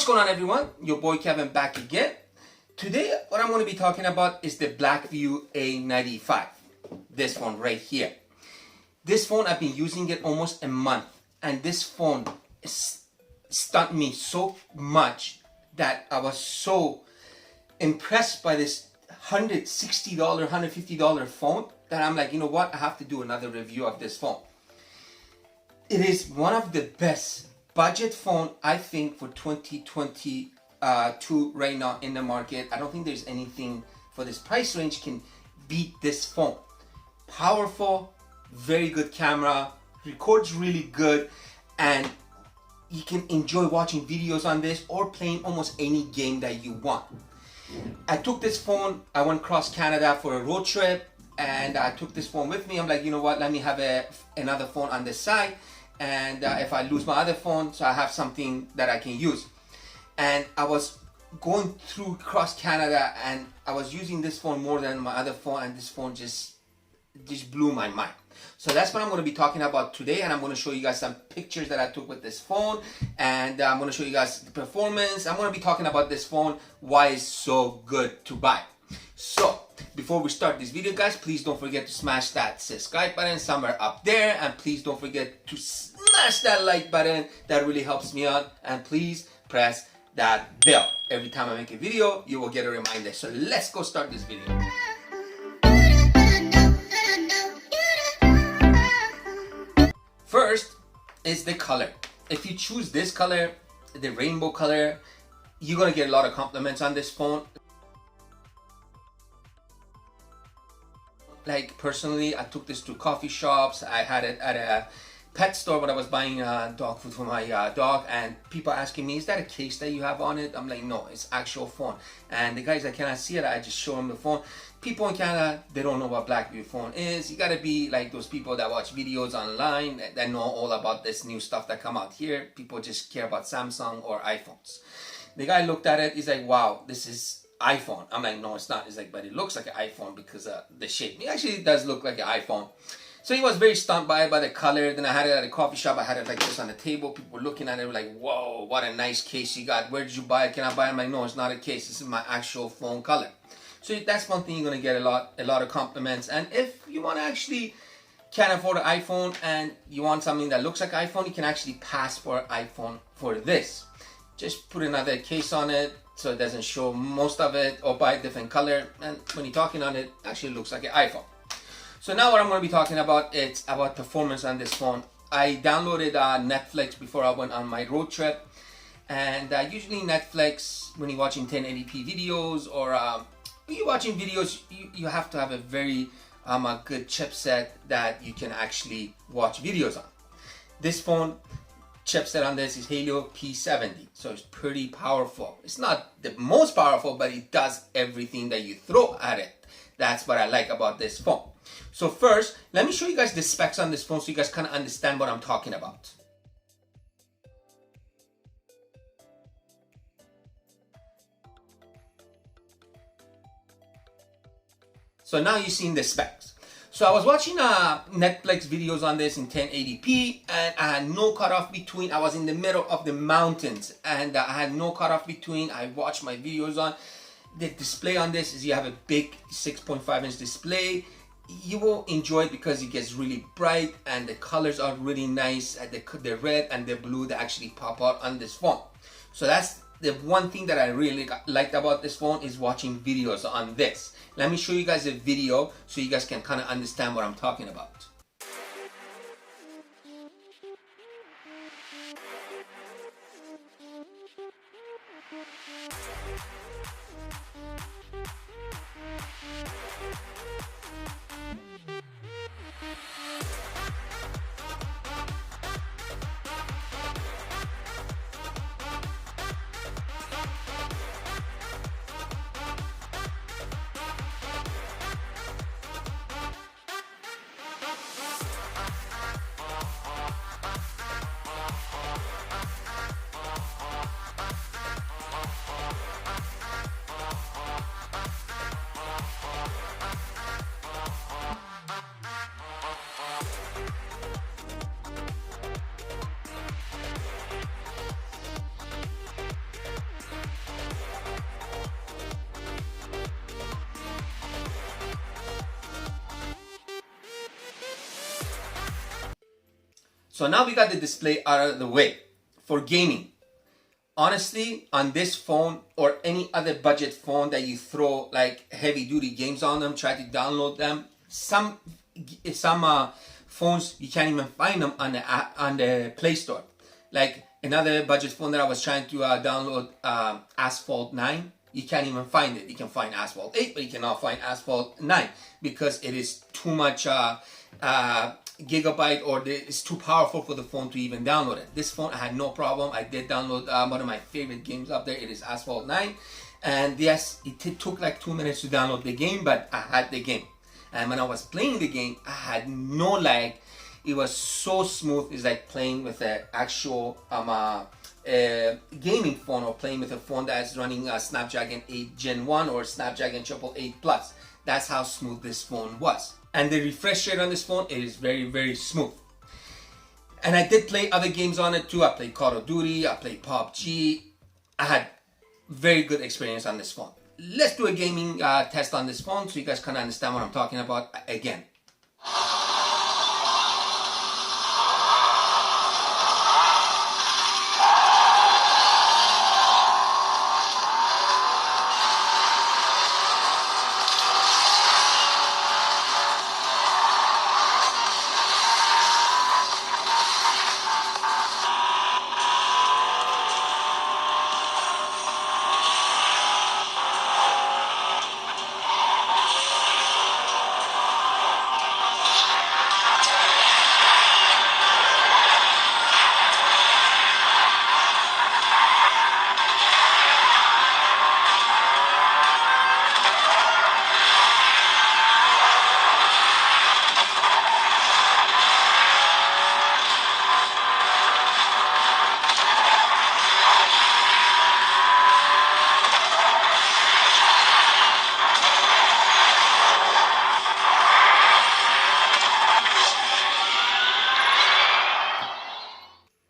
What's going on, everyone? Your boy Kevin back again. Today what I'm going to be talking about is the Blackview A95. This phone right here. This phone, I've been using it almost a month, and this phone stunned me so much that I was so impressed by this $160, $150 phone that I'm like, you know what, I have to do another review of this phone. It is one of the best budget phone, I think, for 2022 right now in the market. I don't think there's anything for this price range can beat this phone. Powerful, very good camera, records really good, and you can enjoy watching videos on this or playing almost any game that you want. I took this phone, I went across Canada for a road trip, and I took this phone with me. I'm like, you know what, let me have another phone on the side, and if I lose my other phone, so I have something that I can use. And I was going through across Canada, and I was using this phone more than my other phone, and this phone just blew my mind. So that's what I'm going to be talking about today, and I'm going to show you guys some pictures that I took with this phone, and I'm going to show you guys the performance. I'm going to be talking about this phone, why it's so good to buy. So before we start this video, guys, please don't forget to smash that subscribe button somewhere up there, and please don't forget to smash that like button. That really helps me out, and please press that bell. Every time I make a video, you will get a reminder. So let's go start this video. First is the color. If you choose this color, the rainbow color, you're gonna get a lot of compliments on this phone. Like personally, I took this to coffee shops. I had it at a pet store when I was buying dog food for my dog, and people asking me, is that a case that you have on it? I'm like, no, it's actual phone. And the guys that cannot see it, I just show them the phone. People in Canada, they don't know what Blackview phone is. You gotta be like those people that watch videos online that know all about this new stuff that come out here. People just care about Samsung or iPhones. The guy looked at it, he's like, wow, this is iPhone. I'm like, no, it's not. He's like, but it looks like an iPhone because of the shape. It actually does look like an iPhone. So he was very stunned by the color. Then I had it at a coffee shop. I had it like this on the table. People were looking at it, were like, whoa, what a nice case you got. Where did you buy it? Can I buy it? I'm like, no, it's not a case. This is my actual phone color. So that's one thing you're gonna get a lot of compliments. And if you want to actually can't afford an iPhone and you want something that looks like iPhone, you can actually pass for an iPhone for this. Just put another case on it so it doesn't show most of it, or buy a different color, and when you're talking on it, actually looks like an iPhone. So now what I'm going to be talking about, it's about performance on this phone. I downloaded Netflix before I went on my road trip, and usually Netflix, when you're watching 1080p videos or when you're watching videos, you have to have a very a good chipset that you can actually watch videos on. This phone chipset on this is Helio P70, so it's pretty powerful. It's not the most powerful, but it does everything that you throw at it. That's what I like about this phone. So first, let me show you guys the specs on this phone so you guys kind of understand what I'm talking about. So now you've seen the specs. So I was watching Netflix videos on this in 1080p, and I had no cutoff between. I was in the middle of the mountains, and I had no cutoff between. I watched my videos on. The display on this is you have a big 6.5-inch display. You will enjoy it because it gets really bright, and the colors are really nice. The red and the blue that actually pop out on this phone. So that's the one thing that I really liked about this phone, is watching videos on this. Let me show you guys a video so you guys can kind of understand what I'm talking about. So now we got the display out of the way. For gaming, honestly, on this phone or any other budget phone that you throw like heavy duty games on them, try to download them, some phones you can't even find them on the Play Store. Like another budget phone that I was trying to download, Asphalt 9, you can't even find it. You can find Asphalt 8, but you cannot find Asphalt 9 because it is too much gigabyte, or it's too powerful for the phone to even download it. This phone, I had no problem. I did download one of my favorite games up there. It is Asphalt 9, and yes, it took like 2 minutes to download the game, but I had the game. And when I was playing the game, I had no lag. It was so smooth. It's like playing with an actual gaming phone, or playing with a phone that's running Snapdragon 8 Gen 1 or Snapdragon 888 Plus. That's how smooth this phone was. And the refresh rate on this phone, it is very, very smooth. And I did play other games on it too. I played Call of Duty, I played PUBG. I had very good experience on this phone. Let's do a gaming test on this phone so you guys can understand what I'm talking about again.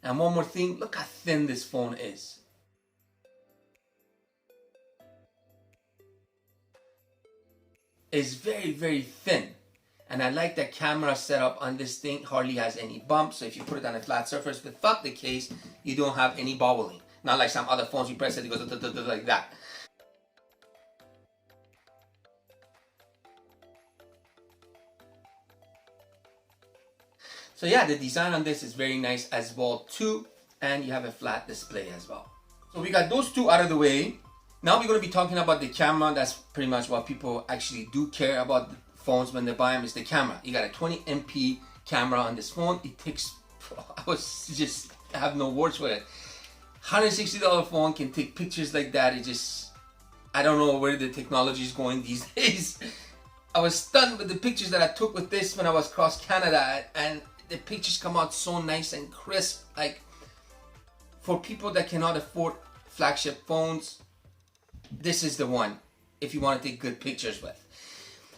And one more thing, look how thin this phone is. It's very, very thin. And I like the camera setup on this thing, hardly has any bumps. So if you put it on a flat surface without the case, you don't have any bobbling. Not like some other phones, you press it, it goes like that. So yeah, the design on this is very nice as well too. And you have a flat display as well. So we got those two out of the way. Now we're going to be talking about the camera. That's pretty much what people actually do care about the phones when they buy them, is the camera. You got a 20 MP camera on this phone. It takes, I have no words for it. $160 phone can take pictures like that. It just, I don't know where the technology is going these days. I was stunned with the pictures that I took with this when I was across Canada, and the pictures come out so nice and crisp. Like, for people that cannot afford flagship phones, this is the one if you want to take good pictures with.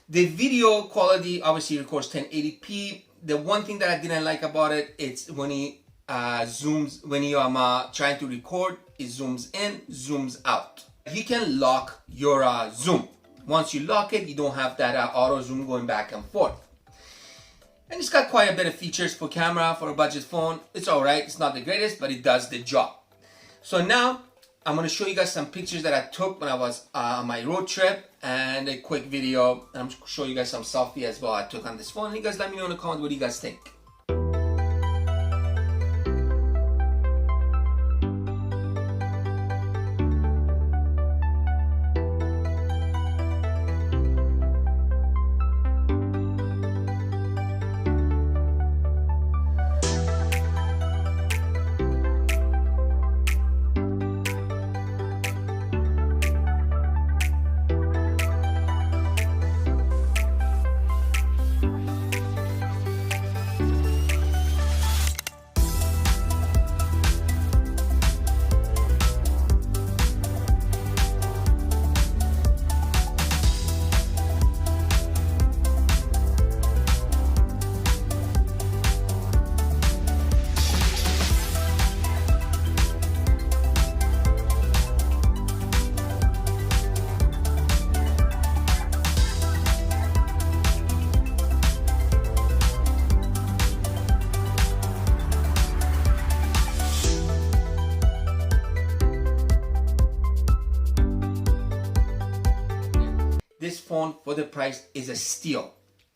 The video quality obviously records 1080p. The one thing that I didn't like about it, it's when he zooms, when you are trying to record, it zooms in, zooms out. You can lock your zoom. Once you lock it, you don't have that auto zoom going back and forth. And it's got quite a bit of features for camera, for a budget phone. It's alright, it's not the greatest, but it does the job. So now, I'm going to show you guys some pictures that I took when I was on my road trip, and a quick video. I'm going to show you guys some selfie as well I took on this phone. And you guys let me know in the comments what you guys think. phone for the price is a steal.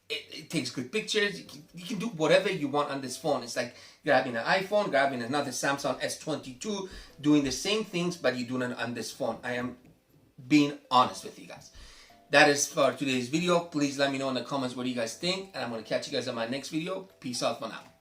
It takes good pictures. You can do whatever you want on this phone. It's like grabbing an iPhone, grabbing another Samsung S22, doing the same things, but you're doing it on this phone. I am being honest with you guys. That is for today's video. Please let me know in the comments what you guys think, and I'm going to catch you guys on my next video. Peace out for now.